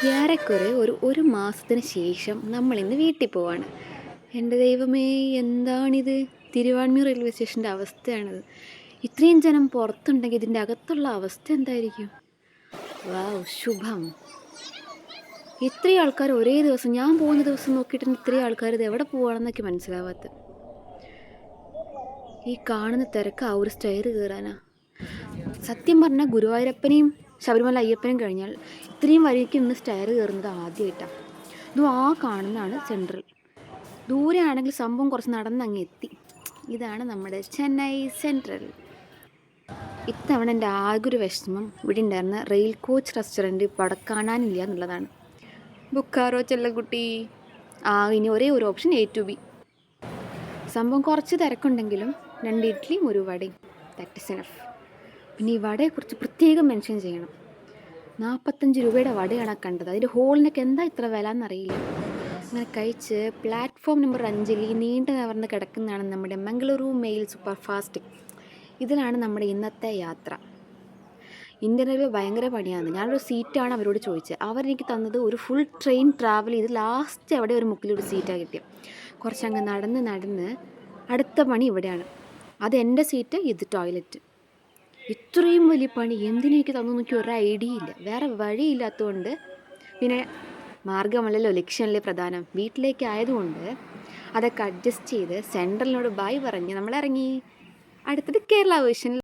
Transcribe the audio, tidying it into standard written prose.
ഏറെക്കുറെ ഒരു മാസത്തിന് ശേഷം നമ്മളിന്ന് വീട്ടിൽ പോവാണ്. എൻ്റെ ദൈവമേ, എന്താണിത്? തിരുവാൻമിയൂർ റെയിൽവേ സ്റ്റേഷൻ്റെ അവസ്ഥയാണിത്. ഇത്രയും ജനം പുറത്തുണ്ടെങ്കിൽ ഇതിൻ്റെ അകത്തുള്ള അവസ്ഥ എന്തായിരിക്കും? വാവ്, ശുഭം. ഇത്രയും ആൾക്കാർ ഒരേ ദിവസം, ഞാൻ പോകുന്ന ദിവസം നോക്കിയിട്ട് ഇത്രയും ആൾക്കാർ ഇത് എവിടെ പോവാണെന്നൊക്കെ മനസ്സിലാവാത്ത. ഈ കാണുന്ന തിരക്ക് ആ ഒരു സ്റ്റെയർ കയറാനാ. സത്യം പറഞ്ഞാൽ ഗുരുവായൂരപ്പനെയും ശബരിമല അയ്യപ്പനും കഴിഞ്ഞാൽ ഇത്രയും വഴിക്ക് ഇന്ന് സ്റ്റെയർ കയറുന്നത് ആദ്യമായിട്ടാണ്. ഇതും ആ കാണുന്നതാണ് സെൻട്രൽ. ദൂരെ ആണെങ്കിൽ സംഭവം കുറച്ച് നടന്നങ്ങ് എത്തി. ഇതാണ് നമ്മുടെ ചെന്നൈ സെൻട്രൽ. ഇത്തവണ എൻ്റെ ആകെ ഒരു വിഷമം ഇവിടെ ഉണ്ടായിരുന്ന റെയിൽ കോച്ച് റെസ്റ്റോറൻറ്റ് ഇപ്പോൾ അവിടെ കാണാനില്ല എന്നുള്ളതാണ്. ബുക്കാറോ ചെല്ലക്കുട്ടി. ഇനി ഒരേ ഒരു ഓപ്ഷൻ A to B. സംഭവം കുറച്ച് തിരക്കുണ്ടെങ്കിലും 2 ഇഡ്ഡലിയും 1 വടയും, ദാറ്റ് ഇസ് എനഫ്. പിന്നെ ഈ വടയെക്കുറിച്ച് പ്രത്യേകം മെൻഷൻ ചെയ്യണം. 45 രൂപയുടെ വടയാണ് കണ്ടത്. അതിൻ്റെ ഹോളിനൊക്കെ എന്താ ഇത്ര വില എന്നറിയില്ല. അങ്ങനെ കഴിച്ച് പ്ലാറ്റ്ഫോം നമ്പർ 5 ഈ നീണ്ടു നിവർന്ന് കിടക്കുന്നതാണ് നമ്മുടെ മംഗളൂരു മെയിൽ സൂപ്പർ ഫാസ്റ്റ്. ഇതിലാണ് നമ്മുടെ ഇന്നത്തെ യാത്ര. ഇന്ത്യൻ റെയിൽവേ ഭയങ്കര പണിയാണ്. ഞാനൊരു സീറ്റാണ് അവരോട് ചോദിച്ചത്. അവരെനിക്ക് തന്നത് ഒരു ഫുൾ ട്രെയിൻ ട്രാവൽ ചെയ്ത് ലാസ്റ്റ് എവിടെ ഒരു മുക്കിലൊരു സീറ്റാണ് കിട്ടിയത്. കുറച്ചങ്ങ് നടന്ന് അടുത്ത പണി ഇവിടെയാണ്. അത് എൻ്റെ സീറ്റ്, ഇത് ടോയ്ലറ്റ്. ഇത്രയും വലിയ പണി എന്തിനേക്ക് തന്നു നോക്കി ഒരു ഐഡിയ ഇല്ല. വേറെ വഴിയില്ലാത്തതുകൊണ്ട്, പിന്നെ മാർഗമല്ലല്ലോ ലക്ഷ്യമല്ലേ പ്രധാനം. വീട്ടിലേക്ക് ആയതുകൊണ്ട് അതൊക്കെ അഡ്ജസ്റ്റ് ചെയ്ത് സെൻട്രലിനോട് ബൈ പറഞ്ഞ് നമ്മളിറങ്ങി. അടുത്തത് കേരള വേർഷൻ.